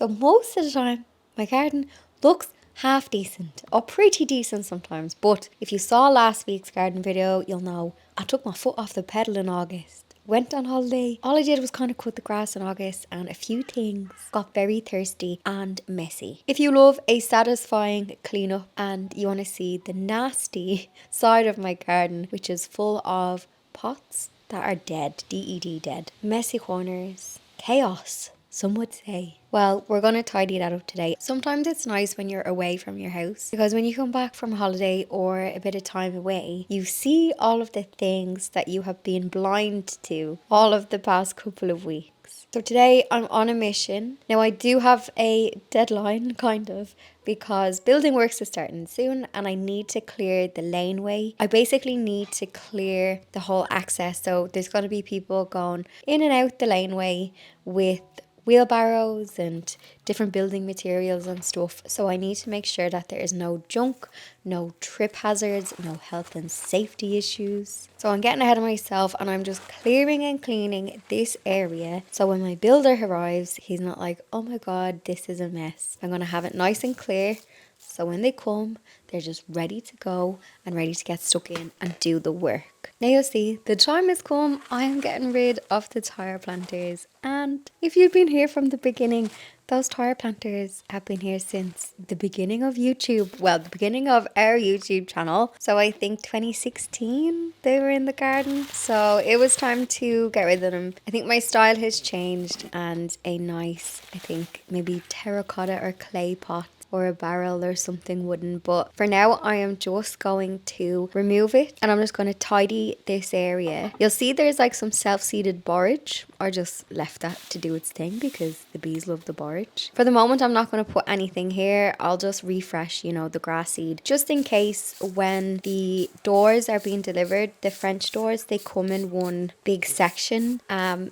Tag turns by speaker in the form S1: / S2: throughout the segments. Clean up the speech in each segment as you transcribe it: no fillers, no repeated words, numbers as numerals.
S1: So most of the time, my garden looks half decent or pretty decent sometimes. But if you saw last week's garden video, you'll know I took my foot off the pedal in August. Went on holiday. All I did was kind of cut the grass in August and a few things got very thirsty and messy. If you love a satisfying cleanup and you want to see the nasty side of my garden, which is full of pots that are dead, D-E-D, dead, messy corners, chaos, some would say. Well, we're going to tidy that up today. Sometimes it's nice when you're away from your house because when you come back from holiday or a bit of time away, you see all of the things that you have been blind to all of the past couple of weeks. So today I'm on a mission. Now I do have a deadline, kind of, because building works is starting soon and I need to clear the laneway. I basically need to clear the whole access. So there's going to be people going in and out the laneway with wheelbarrows and different building materials and stuff. So I need to make sure that there is no junk, no trip hazards, no health and safety issues. So I'm getting ahead of myself and I'm just clearing and cleaning this area. So when my builder arrives, he's not like, oh my God, this is a mess. I'm going to have it nice and clear. So when they come, they're just ready to go and ready to get stuck in and do the work. Now you'll see, the time has come. I am getting rid of the tire planters. And if you've been here from the beginning, those tire planters have been here since the beginning of YouTube. Well, the beginning of our YouTube channel. So I think 2016 they were in the garden. So it was time to get rid of them. I think my style has changed and a nice, I think maybe terracotta or clay pot or a barrel or something wooden, but for now I am just going to remove it and I'm just going to tidy this area. You'll see there's like some self-seeded borage. I just left that to do its thing because the bees love the borage. For the moment I'm not going to put anything here. I'll just refresh, you know, the grass seed just in case when the doors are being delivered, the French doors, they come in one big section.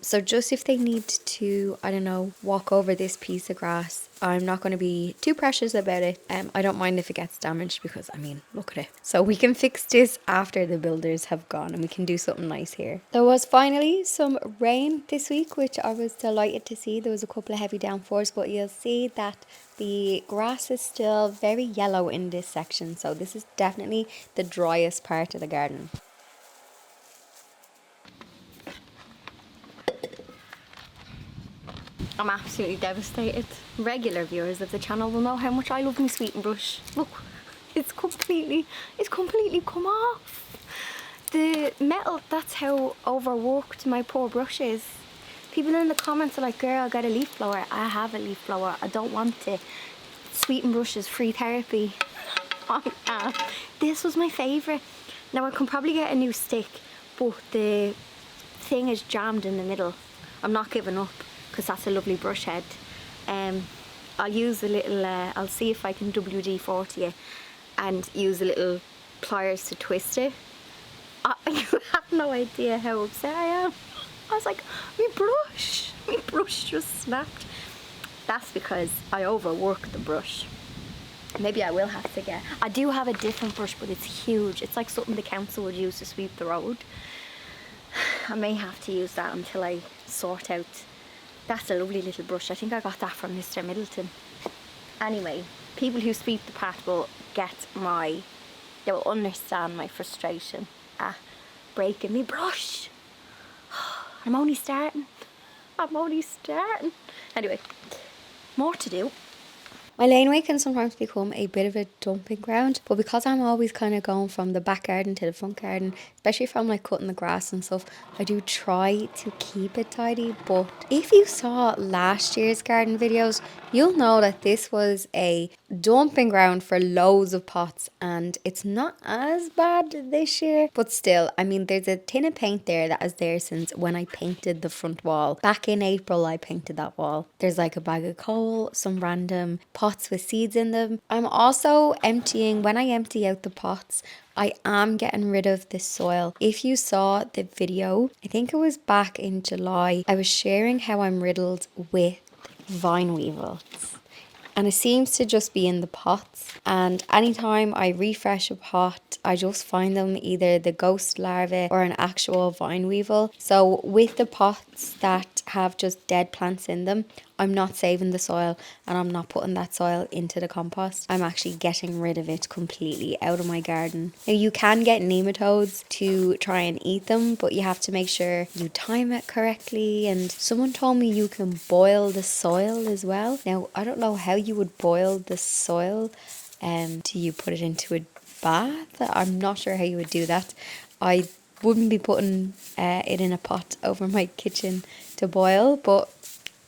S1: So just if they need to, I don't know, walk over this piece of grass, I'm not going to be too precious about it. I don't mind if it gets damaged because, I mean, look at it. So we can fix this after the builders have gone and we can do something nice here. There was finally some rain this week, which I was delighted to see. There was a couple of heavy downpours, but you'll see that the grass is still very yellow in this section. So this is definitely the driest part of the garden. I'm absolutely devastated. Regular viewers of the channel will know how much I love my sweeping brush. Look, it's completely come off. The metal, that's how overworked my poor brush is. People in the comments are like, girl, get a leaf blower. I have a leaf blower. I don't want it. Sweeping brush is free therapy. This was my favourite. Now I can probably get a new stick, but the thing is jammed in the middle. I'm not giving up, because that's a lovely brush head. I'll use a little, I'll see if I can WD-40 it and use a little pliers to twist it. You have no idea how upset I am. I was like, my brush just snapped. That's because I overwork the brush. Maybe I will have to get, I do have a different brush, but it's huge. It's like something the council would use to sweep the road. I may have to use that until I sort out. That's a lovely little brush. I think I got that from Mr. Middleton. Anyway, people who sweep the path will they will understand my frustration at breaking me brush. I'm only starting. Anyway, more to do. My laneway can sometimes become a bit of a dumping ground, but because I'm always kind of going from the back garden to the front garden, especially if I'm like cutting the grass and stuff, I do try to keep it tidy. But if you saw last year's garden videos, you'll know that this was a dumping ground for loads of pots and it's not as bad this year. But still, I mean, there's a tin of paint there that is there since when I painted the front wall. Back in April, I painted that wall. There's like a bag of coal, some random pots with seeds in them. I'm also emptying, when I empty out the pots, I am getting rid of the soil. If you saw the video, I think it was back in July, I was sharing how I'm riddled with vine weevils. And it seems to just be in the pots. And anytime I refresh a pot, I just find them either the ghost larvae or an actual vine weevil. So with the pots that have just dead plants in them, I'm not saving the soil and I'm not putting that soil into the compost. I'm actually getting rid of it completely out of my garden. Now you can get nematodes to try and eat them, but you have to make sure you time it correctly. And someone told me you can boil the soil as well. Now I don't know how you would boil the soil. Do you put it into a bath? I'm not sure how you would do that. I wouldn't be putting it in a pot over my kitchen to boil, but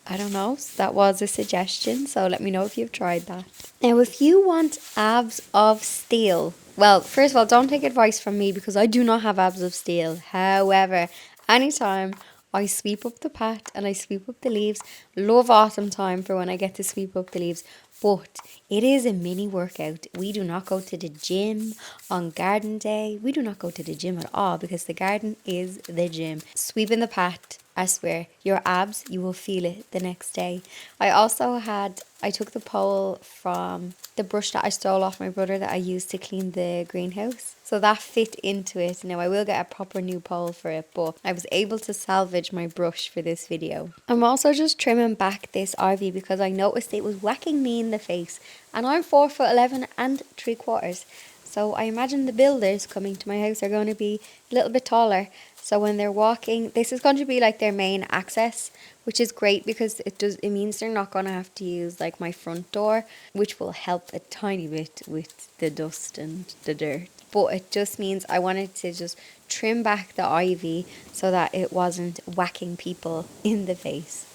S1: I don't know. That was a suggestion, so let me know if you've tried that. Now, if you want abs of steel, well, first of all, don't take advice from me because I do not have abs of steel. However, anytime I sweep up the pat and I sweep up the leaves, love autumn time for when I get to sweep up the leaves, but it is a mini workout. We do not go to the gym on garden day. We do not go to the gym at all because the garden is the gym. Sweeping the pat, I swear, your abs, you will feel it the next day. I took the pole from the brush that I stole off my brother that I used to clean the greenhouse. So that fit into it. Now I will get a proper new pole for it, but I was able to salvage my brush for this video. I'm also just trimming back this ivy because I noticed it was whacking me in the face. And I'm 4'11" and 3/4. So I imagine the builders coming to my house are going to be a little bit taller. So when they're walking, this is going to be like their main access, which is great because it means they're not going to have to use like my front door, which will help a tiny bit with the dust and the dirt. But it just means I wanted to just trim back the ivy so that it wasn't whacking people in the face.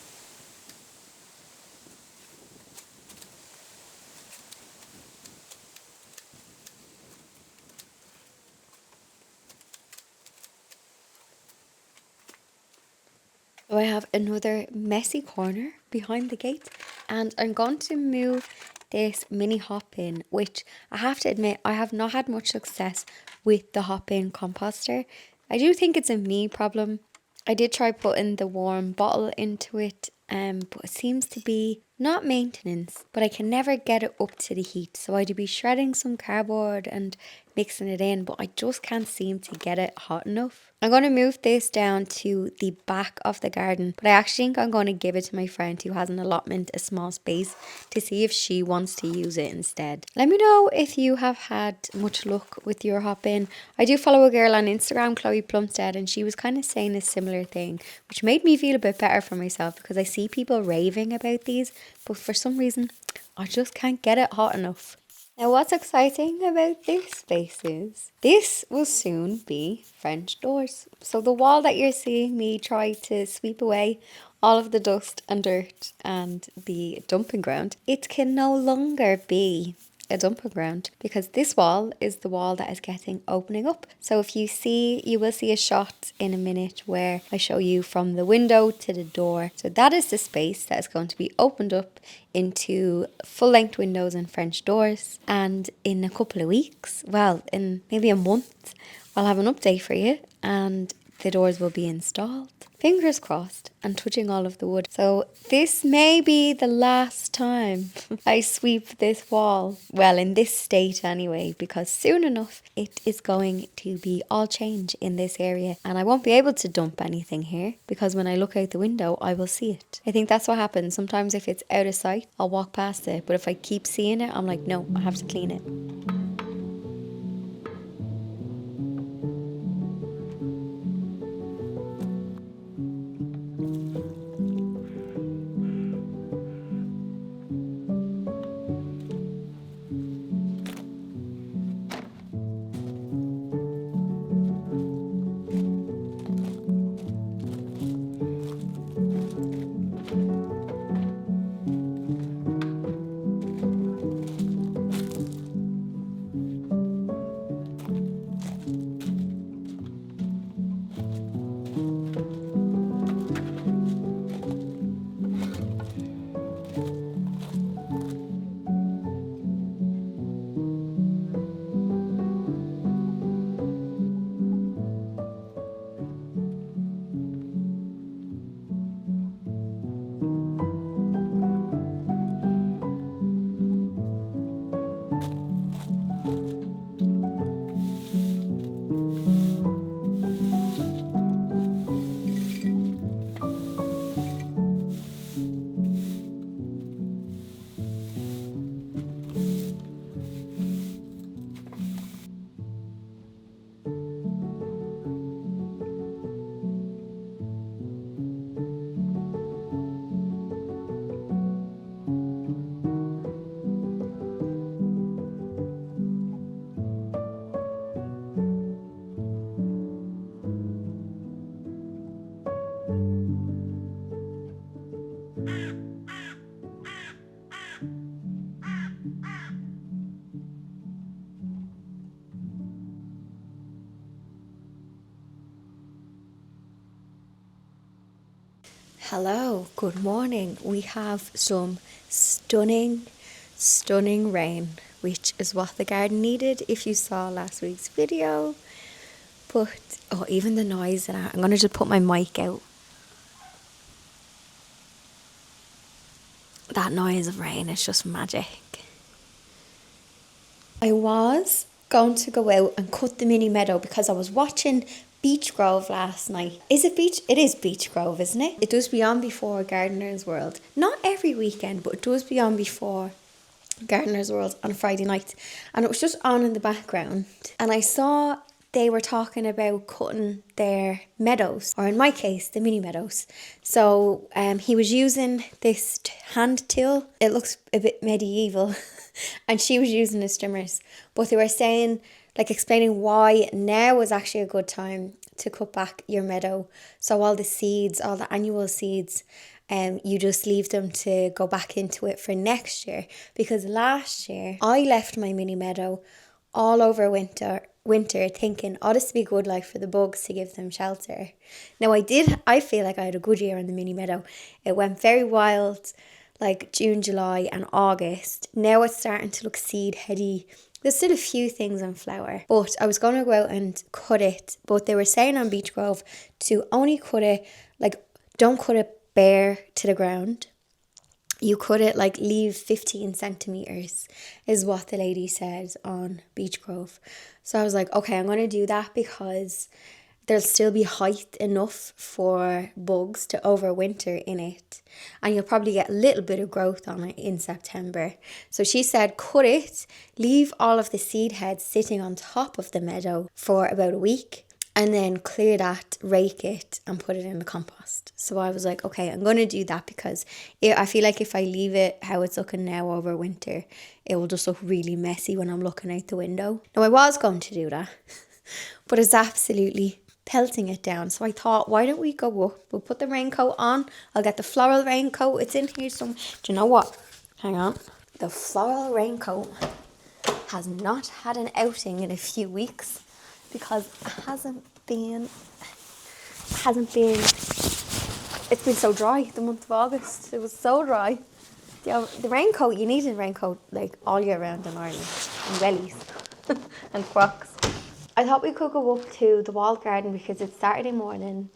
S1: So I have another messy corner behind the gate and I'm going to move this mini hop bin, which I have to admit I have not had much success with the hop bin composter. I do think it's a me problem. I did try putting the warm bottle into it, but it seems to be not maintenance, but I can never get it up to the heat. So I'd be shredding some cardboard and mixing it in, but I just can't seem to get it hot enough. I'm going to move this down to the back of the garden, but I actually think I'm going to give it to my friend who has an allotment, a small space, to see if she wants to use it instead. Let me know if you have had much luck with your hop in. I do follow a girl on Instagram, Chloe Plumstead, and she was kind of saying a similar thing, which made me feel a bit better for myself because I see people raving about these, but for some reason, I just can't get it hot enough. Now what's exciting about this space is this will soon be French doors. So the wall that you're seeing me try to sweep away all of the dust and dirt and the dumping ground, it can no longer be a dumping ground because this wall is the wall that is getting opening up. So if you will see a shot in a minute where I show you from the window to the door. So that is the space that is going to be opened up into full length windows and French doors. And in a couple of weeks, well, in maybe a month, I'll have an update for you and the doors will be installed. Fingers crossed and touching all of the wood. So this may be the last time I sweep this wall. Well, in this state anyway, because soon enough it is going to be all change in this area and I won't be able to dump anything here because when I look out the window I will see it. I think that's what happens. Sometimes if it's out of sight, I'll walk past it. But if I keep seeing it, I'm like, no, I have to clean it. Hello, good morning. We have some stunning rain, which is what the garden needed if you saw last week's video. But, oh, even the noise in it. I'm going to just put my mic out. That noise of rain is just magic. I was going to go out and cut the mini meadow because I was watching Beech Grove last night. Is it Beech? It is Beech Grove, isn't it? It does be on before Gardener's World. Not every weekend, but it does be on before Gardener's World on a Friday night. And it was just on in the background. And I saw they were talking about cutting their meadows, or in my case, the mini meadows. So he was using this hand tool. It looks a bit medieval. And she was using the trimmers. But they were saying, like, explaining why now is actually a good time to cut back your meadow. So all the seeds, all the annual seeds, you just leave them to go back into it for next year. Because last year, I left my mini meadow all over winter thinking, oh, this would be good, like, for the bugs to give them shelter. Now I feel like I had a good year in the mini meadow. It went very wild, like June, July and August. Now it's starting to look seed heady. There's still a few things in flower, but I was going to go out and cut it, but they were saying on Beech Grove to only cut it, like, don't cut it bare to the ground. You cut it, like, leave 15 centimetres is what the lady said on Beech Grove. So I was like, okay, I'm going to do that because there'll still be height enough for bugs to overwinter in it. And you'll probably get a little bit of growth on it in September. So she said, cut it, leave all of the seed heads sitting on top of the meadow for about a week. And then clear that, rake it and put it in the compost. So I was like, okay, I'm going to do that because I feel like if I leave it how it's looking now over winter, it will just look really messy when I'm looking out the window. Now I was going to do that, but it's absolutely pelting it down. So I thought, why don't we go up? We'll put the raincoat on. I'll get the floral raincoat. It's in here some. Do you know what? Hang on. The floral raincoat has not had an outing in a few weeks because it hasn't been, it's been so dry the month of August. It was so dry. The raincoat, you need a raincoat like all year round in Ireland, and wellies and crocs. I thought we could go up to the walled garden because it's Saturday morning.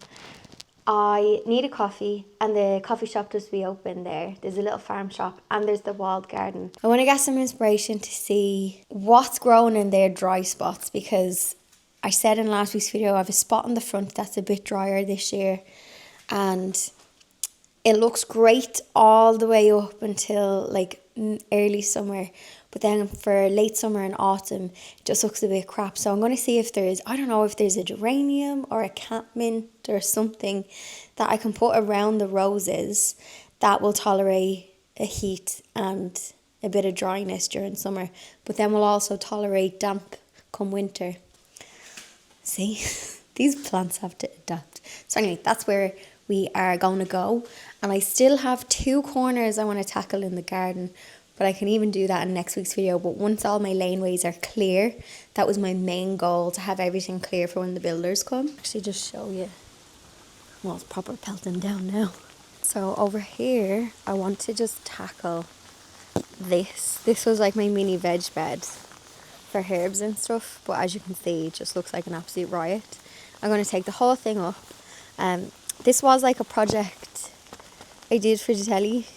S1: I need a coffee and the coffee shop does be open there. There's a little farm shop and there's the walled garden. I want to get some inspiration to see what's growing in their dry spots because I said in last week's video I have a spot in the front that's a bit drier this year and it looks great all the way up until like early summer. But then for late summer and autumn, it just looks a bit crap. So I'm going to see if I don't know if there's a geranium or a catmint or something that I can put around the roses that will tolerate a heat and a bit of dryness during summer. But then will also tolerate damp come winter. See, these plants have to adapt. So anyway, that's where we are going to go. And I still have 2 corners I want to tackle in the garden. But I can even do that in next week's video. But once all my laneways are clear, that was my main goal, to have everything clear for when the builders come. Actually, just show you. Well, it's proper pelting down now. So over here, I want to just tackle this. This was like my mini veg bed for herbs and stuff. But as you can see, it just looks like an absolute riot. I'm going to take the whole thing up. This was like a project I did for the telly.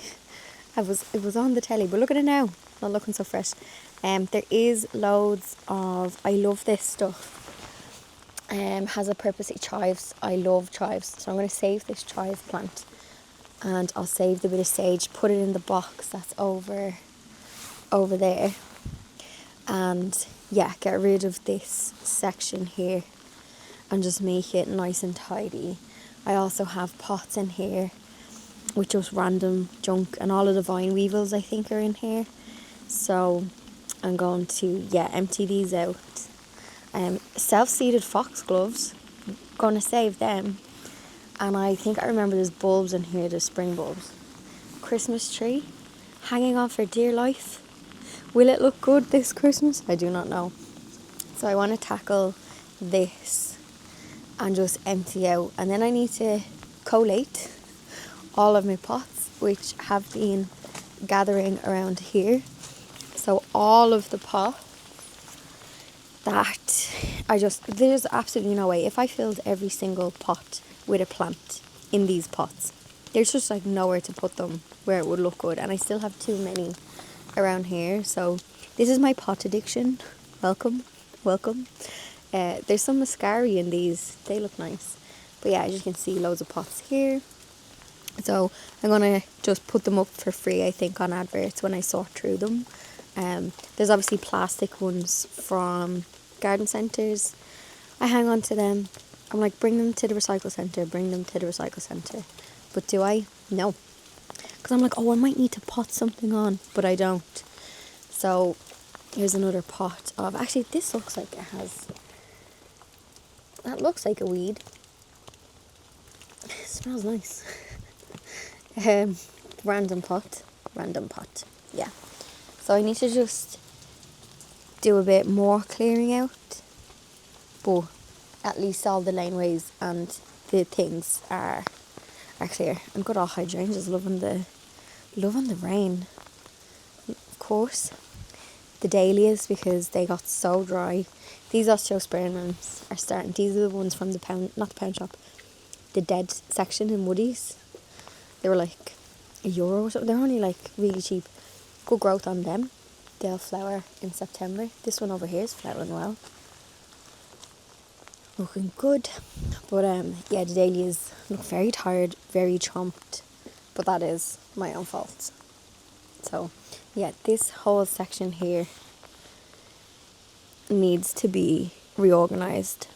S1: It was on the telly, but look at it now. Not looking so fresh. There is loads of, I love this stuff. Has a purpose, it chives. I love chives. So I'm going to save this chive plant. And I'll save the bit of sage, put it in the box that's over there. And yeah, get rid of this section here. And just make it nice and tidy. I also have pots in here with just random junk, and all of the vine weevils I think are in here. So I'm going to empty these out. Self-seeded foxgloves, going to save them. And I think I remember there's bulbs in here, there's spring bulbs. Christmas tree hanging on for dear life. Will it look good this Christmas? I do not know. So I want to tackle this and just empty out, and then I need to collate all of my pots, which have been gathering around here. So all of the pots that there's absolutely no way. If I filled every single pot with a plant in these pots, there's just like nowhere to put them where it would look good. And I still have too many around here. So this is my pot addiction. Welcome. There's some mascara in these. They look nice. But yeah, as you can see, loads of pots here. So I'm going to just put them up for free, I think, on adverts when I sort through them. There's obviously plastic ones from garden centres. I hang on to them. I'm like, bring them to the recycle centre. But do I? No. Because I'm like, I might need to pot something on, but I don't. So here's another pot of, actually this looks like that looks like a weed. It smells nice. Random pot. Yeah. So I need to just do a bit more clearing out. But at least all the laneways and the things are clear. And good old hydrangeas, loving the rain. Of course, the dahlias, because they got so dry. These osteospermums are starting. These are the ones from not the pound shop, the dead section in Woodies. They were like €1 or something. They're only like really cheap. Good growth on them. They'll flower in September. This one over here is flowering well. Looking good. But yeah, the dahlias look very tired, very chomped. But that is my own fault. So yeah, this whole section here needs to be reorganised.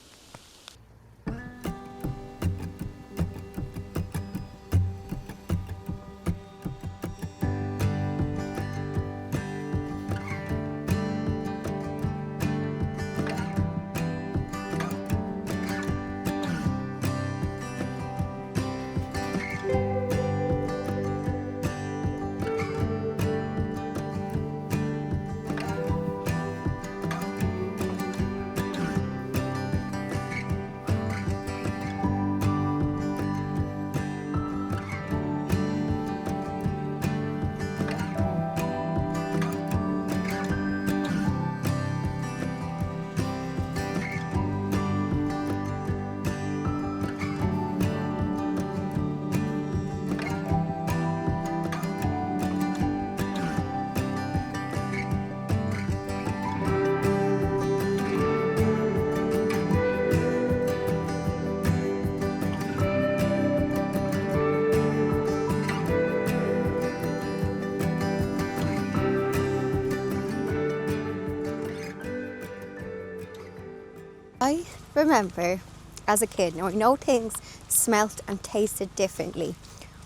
S1: I remember as a kid, now I know things smelt and tasted differently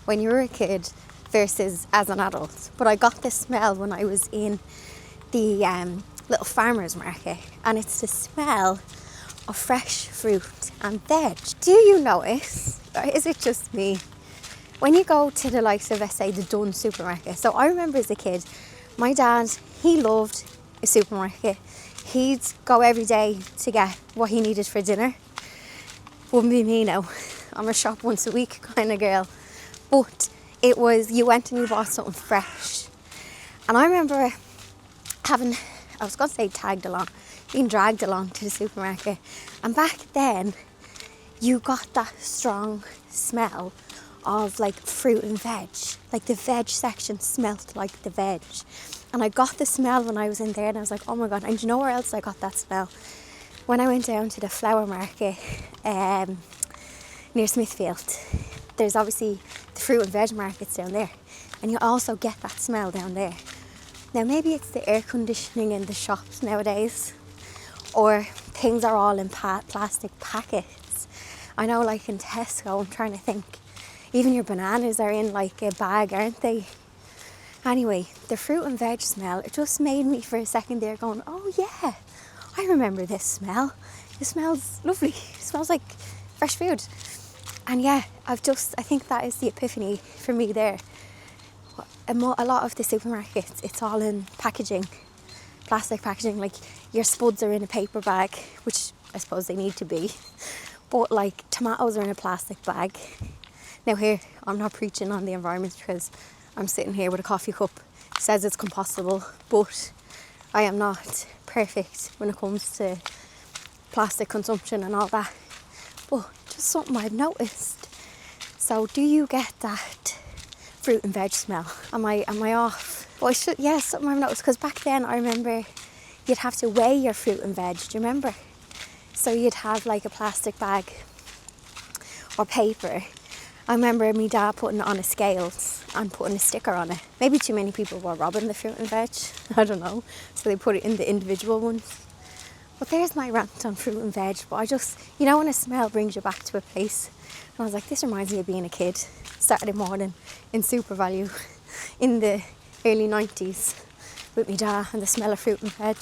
S1: when you were a kid versus as an adult, but I got this smell when I was in the little farmer's market, and it's the smell of fresh fruit and veg. Do you notice, or is it just me, when you go to the likes of, let's say, the Dunn supermarket? So I remember as a kid, my dad, he loved a supermarket. He'd go every day to get what he needed for dinner. Wouldn't be me now. I'm a shop once a week kind of girl. But it was, you went and you bought something fresh. And I remember having, I was going to say being dragged along to the supermarket. And back then, you got that strong smell of like fruit and veg. Like the veg section smelt like the veg. And I got the smell when I was in there, and I was like, oh my God. And do you know where else I got that smell? When I went down to the flower market near Smithfield. There's obviously the fruit and veg markets down there, and you also get that smell down there. Now maybe it's the air conditioning in the shops nowadays, or things are all in plastic packets. I know, like in Tesco, I'm trying to think, even your bananas are in like a bag, aren't they? Anyway, the fruit and veg smell, it just made me for a second there going, oh yeah, I remember this smell. It smells lovely. It smells like fresh food. And yeah, I think that is the epiphany for me there. A lot of the supermarkets, it's all in packaging, plastic packaging. Like your spuds are in a paper bag, which I suppose they need to be. But like tomatoes are in a plastic bag. Now here, I'm not preaching on the environment because I'm sitting here with a coffee cup. It says it's compostable, but I am not perfect when it comes to plastic consumption and all that. But just something I've noticed. So do you get that fruit and veg smell? Am I off? Well, something I've noticed, because back then I remember you'd have to weigh your fruit and veg. Do you remember? So you'd have like a plastic bag or paper. I remember my dad putting it on a scales and putting a sticker on it. Maybe too many people were robbing the fruit and veg. I don't know. So they put it in the individual ones. But there's my rant on fruit and veg. But I just, when a smell brings you back to a place. And I was like, this reminds me of being a kid. Saturday morning in Super Value in the early 90s with my dad and the smell of fruit and veg.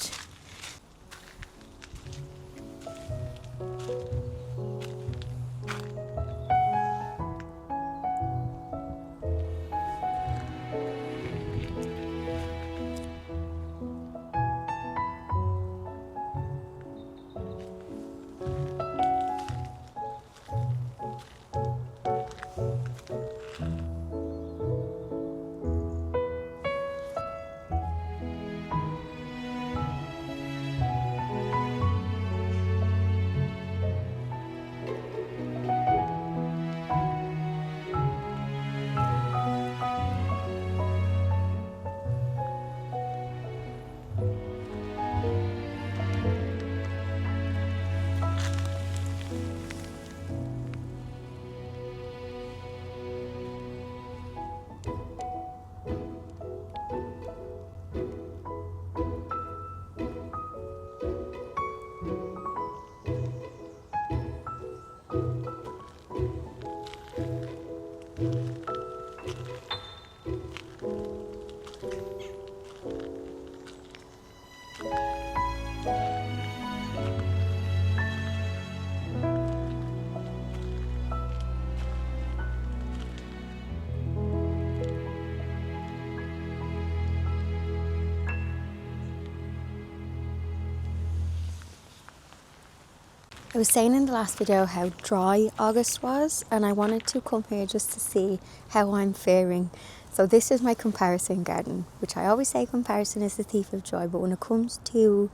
S1: I was saying in the last video how dry August was, and I wanted to come here just to see how I'm faring. So this is my comparison garden, which I always say comparison is the thief of joy, but when it comes to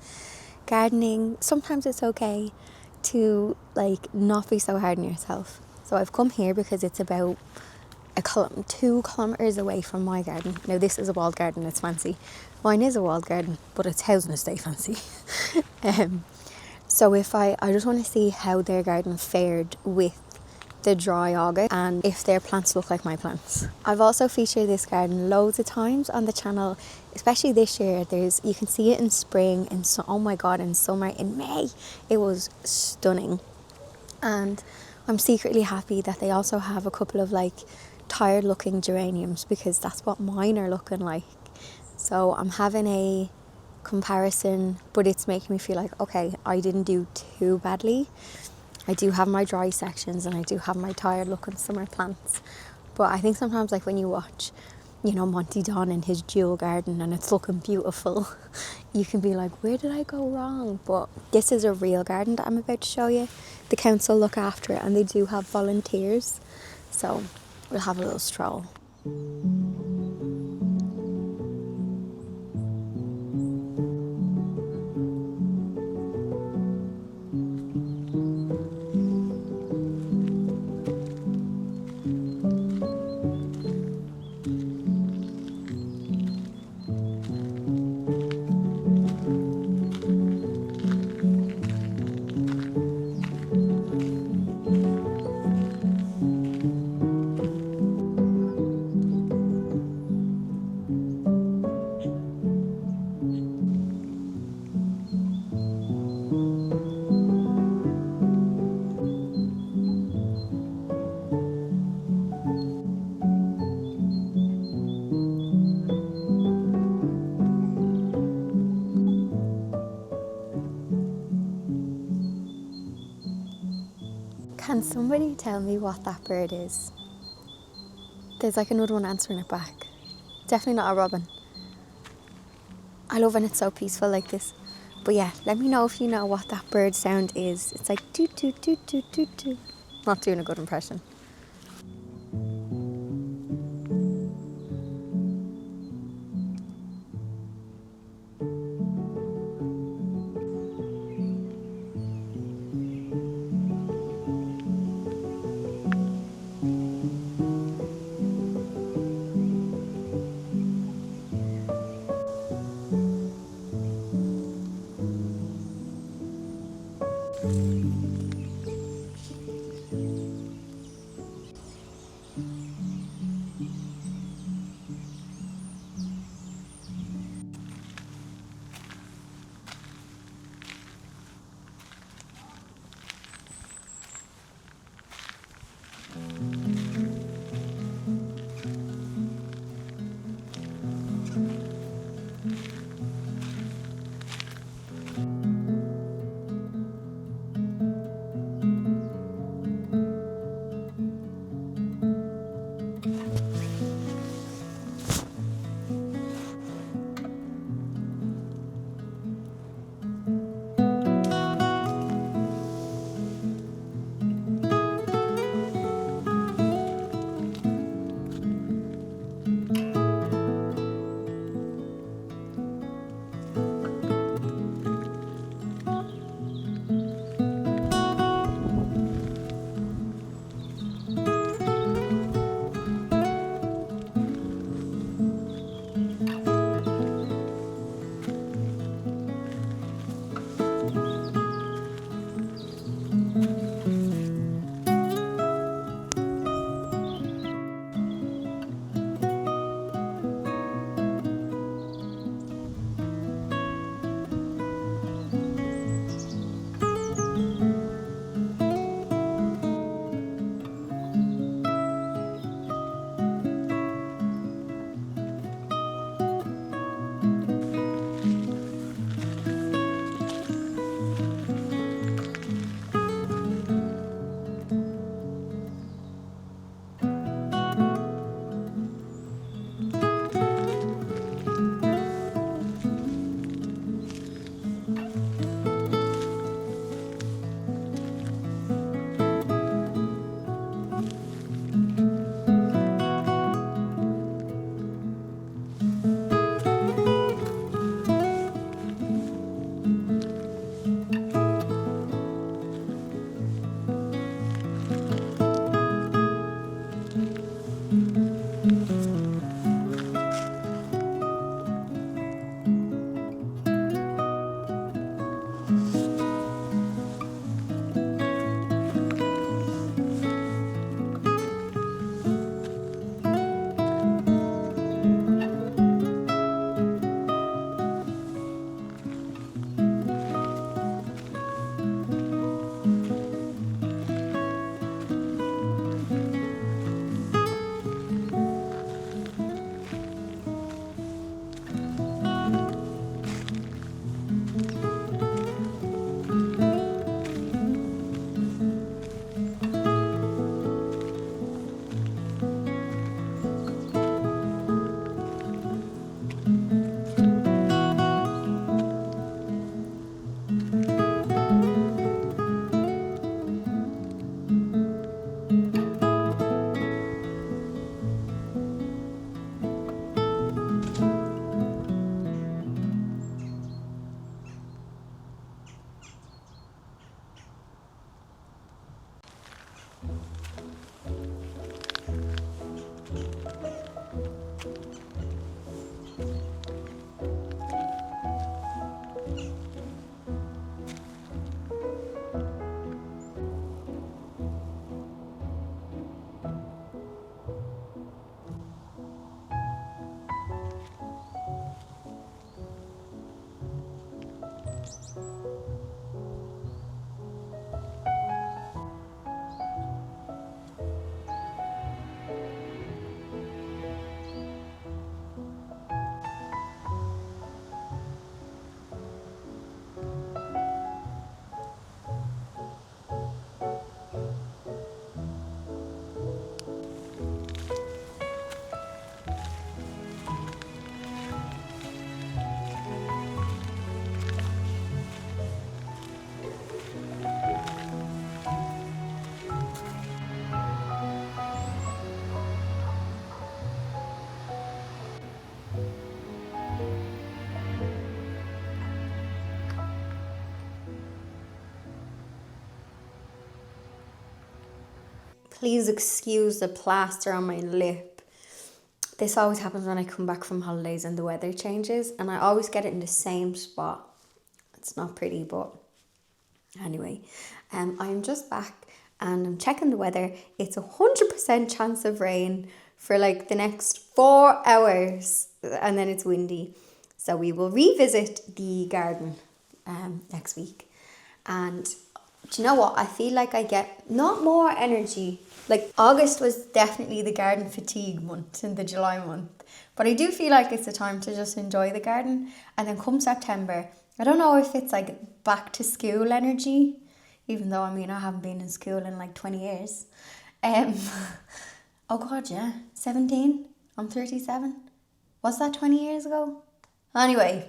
S1: gardening, sometimes it's okay to not be so hard on yourself. So I've come here because it's about 2 kilometres away from my garden. Now this is a walled garden, it's fancy. Mine is a walled garden, but it's housing estate fancy. So I just want to see how their garden fared with the dry August and if their plants look like my plants. I've also featured this garden loads of times on the channel, especially this year. You can see it in spring, and oh my god, in summer, in May. It was stunning. And I'm secretly happy that they also have a couple of tired looking geraniums, because that's what mine are looking like. So I'm having a comparison, but it's making me feel like, okay, I didn't do too badly. I do have my dry sections and I do have my tired looking summer plants, but I think sometimes when you watch Monty Don in his dual garden and it's looking beautiful, you can be like, where did I go wrong? But this is a real garden that I'm about to show you. The council look after it and they do have volunteers, so we'll have a little stroll. Can somebody tell me what that bird is? There's another one answering it back. Definitely not a robin. I love when it's so peaceful like this. But yeah, let me know if you know what that bird sound is. It's like toot toot toot toot toot toot. Not doing a good impression. Please excuse the plaster on my lip. This always happens when I come back from holidays and the weather changes, and I always get it in the same spot. It's not pretty, but anyway, I'm just back and I'm checking the weather. It's 100% chance of rain for like the next 4 hours, and then it's windy. So we will revisit the garden next week. And do you know what? I feel like I get not more energy. Like August was definitely the garden fatigue month and the July month. But I do feel like it's a time to just enjoy the garden. And then come September, I don't know if it's like back to school energy, even though I mean I haven't been in school in like 20 years. Oh God, yeah, 17. I'm 37. Was that 20 years ago? Anyway,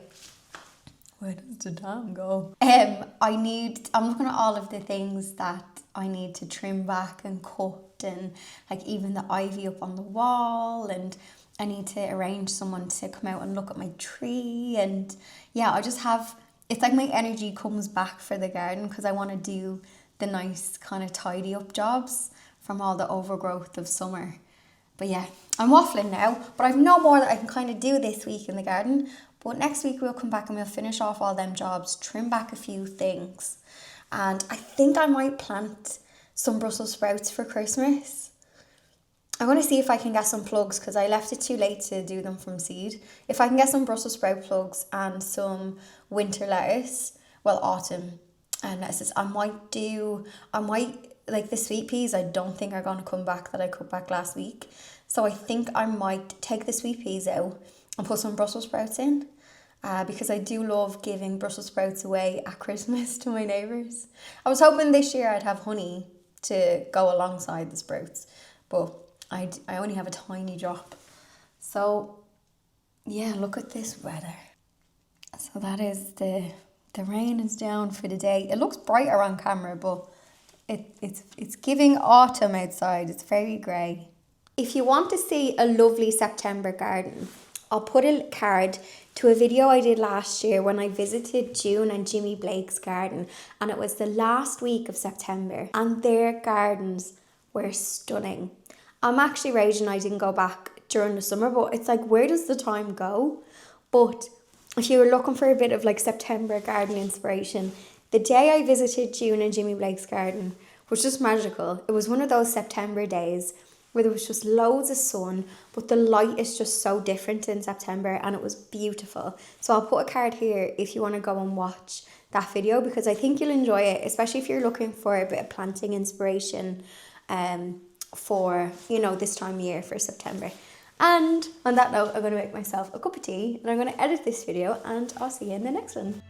S1: where does the time go? I'm looking at all of the things that I need to trim back and cut, and like even the ivy up on the wall, and I need to arrange someone to come out and look at my tree. And yeah, it's like my energy comes back for the garden because I want to do the nice kind of tidy up jobs from all the overgrowth of summer. But yeah, I'm waffling now, but I've no more that I can kind of do this week in the garden. But next week we'll come back and we'll finish off all them jobs, trim back a few things. And I think I might plant some Brussels sprouts for Christmas. I'm going to see if I can get some plugs because I left it too late to do them from seed. If I can get some Brussels sprout plugs and some winter lettuce, well, autumn and lettuces, I might, like the sweet peas, I don't think are going to come back that I cut back last week. So I think I might take the sweet peas out and put some Brussels sprouts in. Because I do love giving Brussels sprouts away at Christmas to my neighbours. I was hoping this year I'd have honey to go alongside the sprouts, but I only have a tiny drop. So yeah, look at this weather. So that is the rain is down for the day. It looks brighter on camera, but it's giving autumn outside. It's very grey. If you want to see a lovely September garden, I'll put a card to a video I did last year when I visited June and Jimmy Blake's garden, and it was the last week of September, and their gardens were stunning. I'm actually raging I didn't go back during the summer, but it's like, where does the time go? But if you were looking for a bit of like September garden inspiration, the day I visited June and Jimmy Blake's garden was just magical. It was one of those September days where there was just loads of sun, but the light is just so different in September, and it was beautiful. So I'll put a card here if you want to go and watch that video, because I think you'll enjoy it, especially if you're looking for a bit of planting inspiration for, this time of year for September. And on that note, I'm going to make myself a cup of tea and I'm going to edit this video, and I'll see you in the next one.